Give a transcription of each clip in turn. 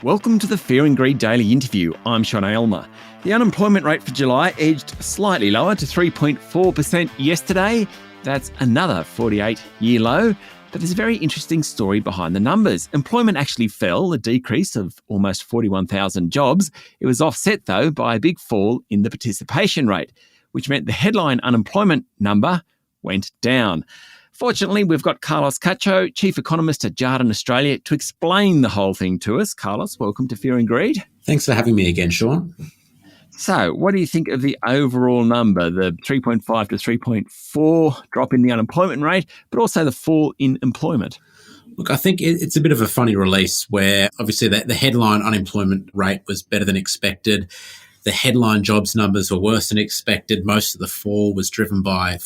Welcome to the Fear and Greed Daily Interview. I'm Sean Aylmer. The unemployment rate for July edged slightly lower to 3.4% yesterday. That's another 48-year low. But there's a very interesting story behind the numbers. Employment actually fell, a decrease of almost 41,000 jobs. It was offset, though, by a big fall in the participation rate, which meant the headline unemployment number went down. Fortunately, we've got Carlos Cacho, Chief Economist at Jarden Australia, to explain the whole thing to us. Carlos, welcome to Fear and Greed. Thanks for having me again, Sean. So, what do you think of the overall number, the 3.5 to 3.4 drop in the unemployment rate, but also the fall in employment? Look, I think it's a bit of a funny release where obviously the headline unemployment rate was better than expected. The headline jobs numbers were worse than expected. Most of the fall was driven by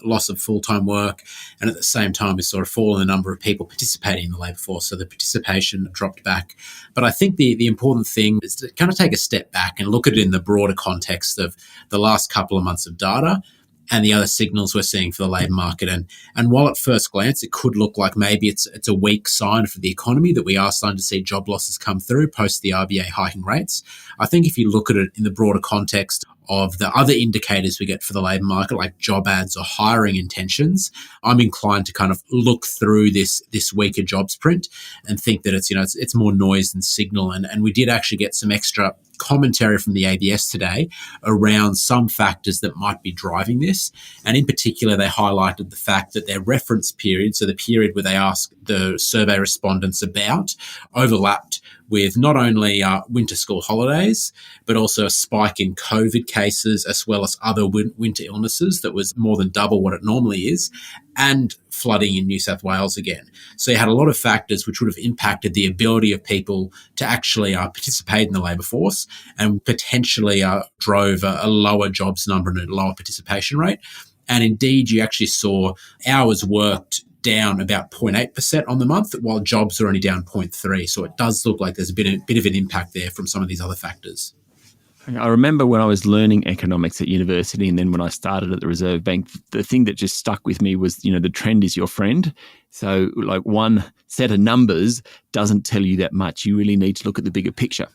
loss of full-time work. And at the same time, we saw a fall in the number of people participating in the labour force. So the participation dropped back. But I think the important thing is to kind of take a step back and look at it in the broader context of the last couple of months of data and the other signals we're seeing for the labour market. And while at first glance it could look like maybe it's a weak sign for the economy that we are starting to see job losses come through post the RBA hiking rates, I think if you look at it in the broader context of the other indicators we get for the labour market, like job ads or hiring intentions, I'm inclined to kind of look through this weaker jobs print and think that it's more noise than signal. And we did actually get some extra commentary from the ABS today around some factors that might be driving this. And in particular, they highlighted the fact that their reference period, so the period where they asked the survey respondents about, overlapped with not only winter school holidays, but also a spike in COVID cases, as well as other winter illnesses that was more than double what it normally is, and flooding in New South Wales again. So you had a lot of factors which would have impacted the ability of people to actually participate in the labour force and potentially drove a lower jobs number and a lower participation rate. And indeed, you actually saw hours worked down about 0.8% on the month, while jobs are only down 0.3%. So it does look like there's a bit of an impact there from some of these other factors. I remember when I was learning economics at university, and then when I started at the Reserve Bank, the thing that just stuck with me was, the trend is your friend. So like one set of numbers doesn't tell you that much. You really need to look at the bigger picture.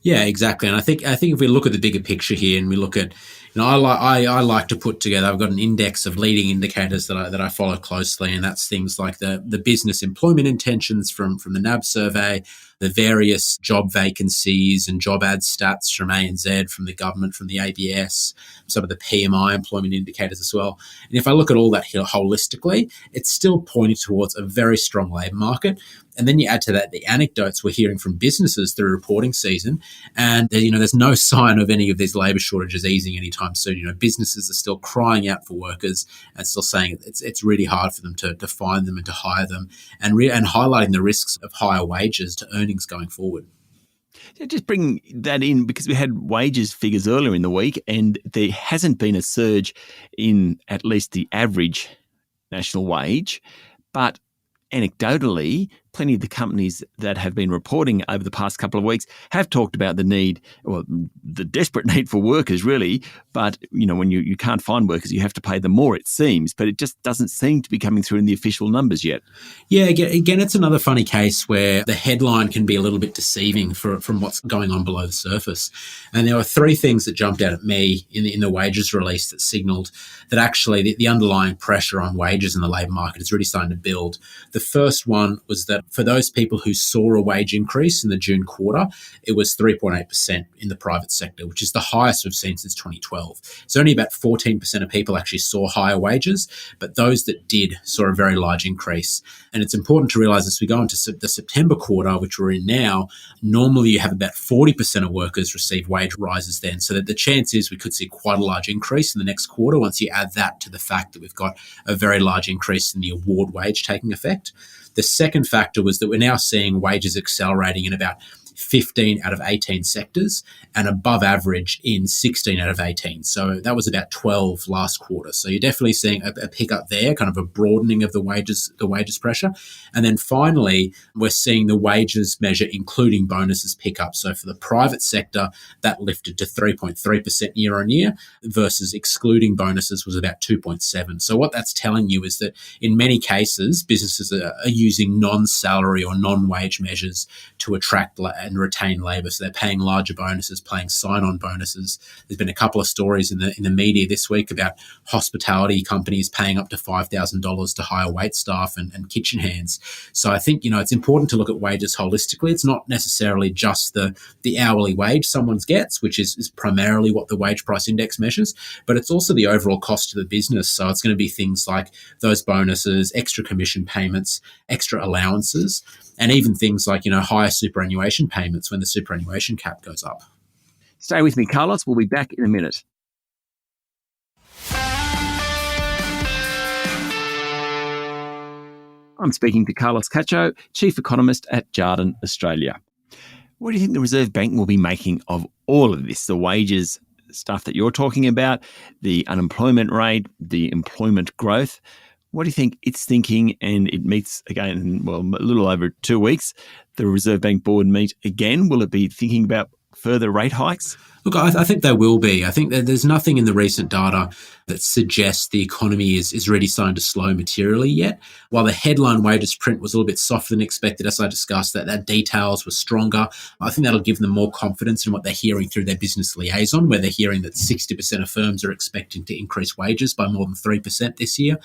Yeah, exactly. And I think if we look at the bigger picture here and we look at, I like to put together, I've got an index of leading indicators that I follow closely, and that's things like the business employment intentions from the NAB survey, the various job vacancies and job ad stats from ANZ, from the government, from the ABS, some of the PMI employment indicators as well. And if I look at all that here holistically, it's still pointing towards a very strong labour market. And then you add to that the anecdotes we're hearing from businesses through reporting season, and there's no sign of any of these labour shortages easing anytime soon. Businesses are still crying out for workers and still saying it's really hard for them to find them and to hire them, and highlighting the risks of higher wages to earnings going forward. Just bring that in, because we had wages figures earlier in the week, and there hasn't been a surge in at least the average national wage, but anecdotally, plenty of the companies that have been reporting over the past couple of weeks have talked about the desperate need for workers, really. But, when you can't find workers, you have to pay them more, it seems. But it just doesn't seem to be coming through in the official numbers yet. Yeah, again, it's another funny case where the headline can be a little bit deceiving from what's going on below the surface. And there were three things that jumped out at me in the wages release that signalled that actually the underlying pressure on wages in the labour market is really starting to build. The first one was that for those people who saw a wage increase in the June quarter, it was 3.8% in the private sector, which is the highest we've seen since 2012. So only about 14% of people actually saw higher wages, but those that did saw a very large increase. And it's important to realise as we go into the September quarter, which we're in now, normally you have about 40% of workers receive wage rises then. So that the chance is we could see quite a large increase in the next quarter once you add that to the fact that we've got a very large increase in the award wage taking effect. The second factor was that we're now seeing wages accelerating in about 15 out of 18 sectors and above average in 16 out of 18. So that was about 12 last quarter. So you're definitely seeing a pickup there, kind of a broadening of the wages pressure. And then finally, we're seeing the wages measure, including bonuses, pick up. So for the private sector, that lifted to 3.3% year on year versus excluding bonuses was about 2.7. So what that's telling you is that in many cases, businesses are using non-salary or non-wage measures to attract and retain labour. So they're paying larger bonuses, paying sign-on bonuses. There's been a couple of stories in the media this week about hospitality companies paying up to $5,000 to hire wait staff and kitchen hands. So I think, it's important to look at wages holistically. It's not necessarily just the hourly wage someone gets, which is primarily what the wage price index measures, but it's also the overall cost to the business. So it's going to be things like those bonuses, extra commission payments, extra allowances, and even things like, higher superannuation payments when the superannuation cap goes up. Stay with me, Carlos. We'll be back in a minute. I'm speaking to Carlos Cacho, Chief Economist at Jarden, Australia. What do you think the Reserve Bank will be making of all of this? The wages stuff that you're talking about, the unemployment rate, the employment growth. What do you think it's thinking? And it meets again in, a little over 2 weeks. The Reserve Bank board meet again. Will it be thinking about further rate hikes? Look, I think there will be. I think that there's nothing in the recent data that suggests the economy is really starting to slow materially yet. While the headline wages print was a little bit softer than expected, as I discussed, that details were stronger. I think that'll give them more confidence in what they're hearing through their business liaison, where they're hearing that 60% of firms are expecting to increase wages by more than 3% this year.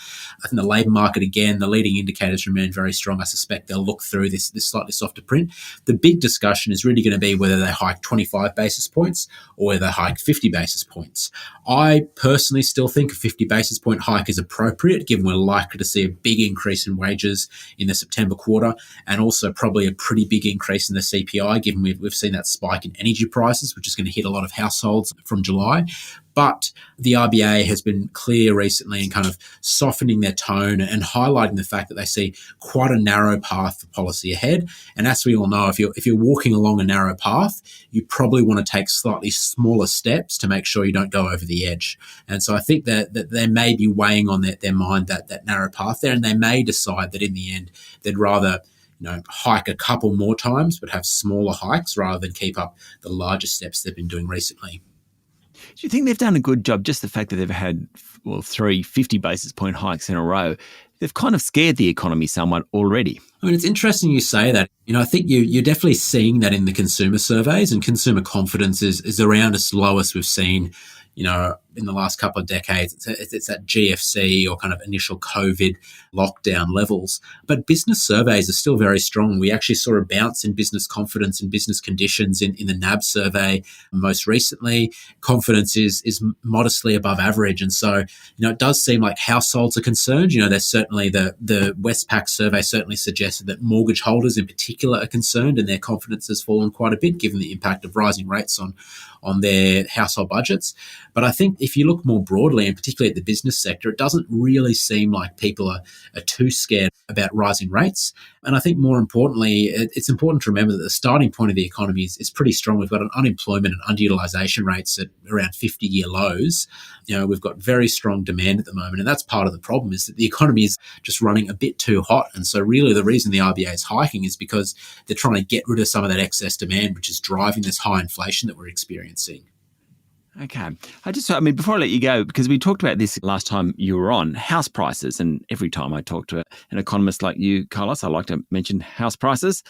I think the labour market, again, the leading indicators remain very strong. I suspect they'll look through this slightly softer print. The big discussion is really going to be whether they hike 25 basis points or whether they hike 50 basis points. I personally still think a 50 basis point hike is appropriate, given we're likely to see a big increase in wages in the September quarter, and also probably a pretty big increase in the CPI, given we've seen that spike in energy prices, which is going to hit a lot of households from July. But the RBA has been clear recently in kind of softening their tone and highlighting the fact that they see quite a narrow path for policy ahead. And as we all know, if you're walking along a narrow path, you probably want to take slightly smaller steps to make sure you don't go over the edge. And so I think that they may be weighing on their mind that narrow path there, and they may decide that in the end they'd rather hike a couple more times but have smaller hikes rather than keep up the larger steps they've been doing recently. Do you think they've done a good job, just the fact that they've had, 3 50 basis point hikes in a row? They've kind of scared the economy somewhat already. I mean, it's interesting you say that. I think you're definitely seeing that in the consumer surveys, and consumer confidence is around its lowest we've seen, in the last couple of decades. It's that GFC or kind of initial COVID lockdown levels. But business surveys are still very strong. We actually saw a bounce in business confidence and business conditions in the NAB survey most recently. Confidence is modestly above average. And so, it does seem like households are concerned. There's certainly the Westpac survey certainly suggested that mortgage holders in particular are concerned, and their confidence has fallen quite a bit given the impact of rising rates on their household budgets. But I think if you look more broadly, and particularly at the business sector, it doesn't really seem like people are too scared about rising rates. And I think more importantly, it's important to remember that the starting point of the economy is pretty strong. We've got an unemployment and underutilization rates at around 50-year lows. We've got very strong demand at the moment. And that's part of the problem, is that the economy is just running a bit too hot. And so really the reason the RBA is hiking is because they're trying to get rid of some of that excess demand, which is driving this high inflation that we're experiencing. Okay. Before I let you go, because we talked about this last time you were on, house prices, and every time I talk to an economist like you, Carlos, I like to mention house prices.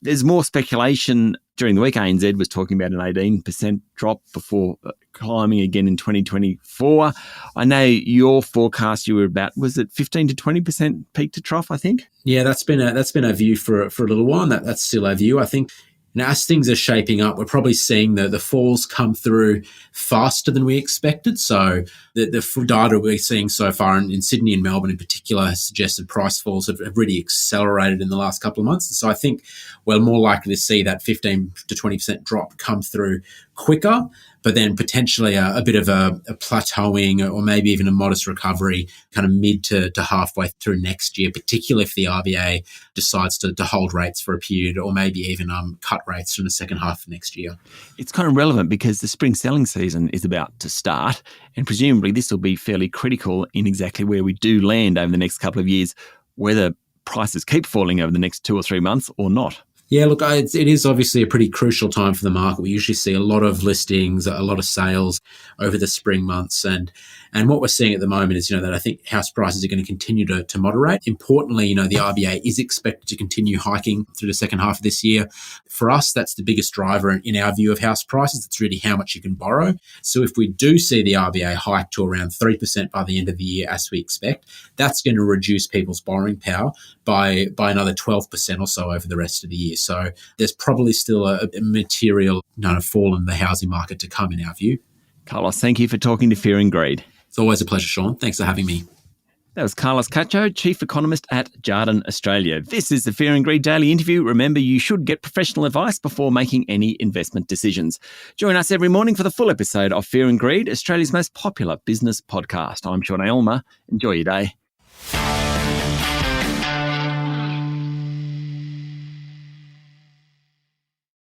There's more speculation. During the week, ANZ was talking about an 18% drop before climbing again in 2024. I know your forecast, you were about, was it 15 to 20% peak to trough, I think? Yeah, that's been a view for a little while, and that's still our view. I think as things are shaping up, we're probably seeing the falls come through faster than we expected. So the data we're seeing so far in Sydney and Melbourne in particular has suggested price falls have really accelerated in the last couple of months. So I think we're more likely to see that 15 to 20% drop come through quicker, but then potentially a bit of a plateauing or maybe even a modest recovery kind of mid to halfway through next year, particularly if the RBA decides to hold rates for a period, or maybe even cut rates from the second half of next year. It's kind of relevant because the spring selling season is about to start, and presumably this will be fairly critical in exactly where we do land over the next couple of years, whether prices keep falling over the next 2 or 3 months or not. Yeah, look, it is obviously a pretty crucial time for the market. We usually see a lot of listings, a lot of sales over the spring months. And what we're seeing at the moment is, that I think house prices are going to continue to moderate. Importantly, the RBA is expected to continue hiking through the second half of this year. For us, that's the biggest driver in our view of house prices. It's really how much you can borrow. So if we do see the RBA hike to around 3% by the end of the year, as we expect, that's going to reduce people's borrowing power by another 12% or so over the rest of the year. So there's probably still a material fall in the housing market to come in our view. Carlos, thank you for talking to Fear and Greed. It's always a pleasure, Sean. Thanks for having me. That was Carlos Cacho, Chief Economist at Jarden, Australia. This is the Fear and Greed Daily Interview. Remember, you should get professional advice before making any investment decisions. Join us every morning for the full episode of Fear and Greed, Australia's most popular business podcast. I'm Sean Aylmer. Enjoy your day.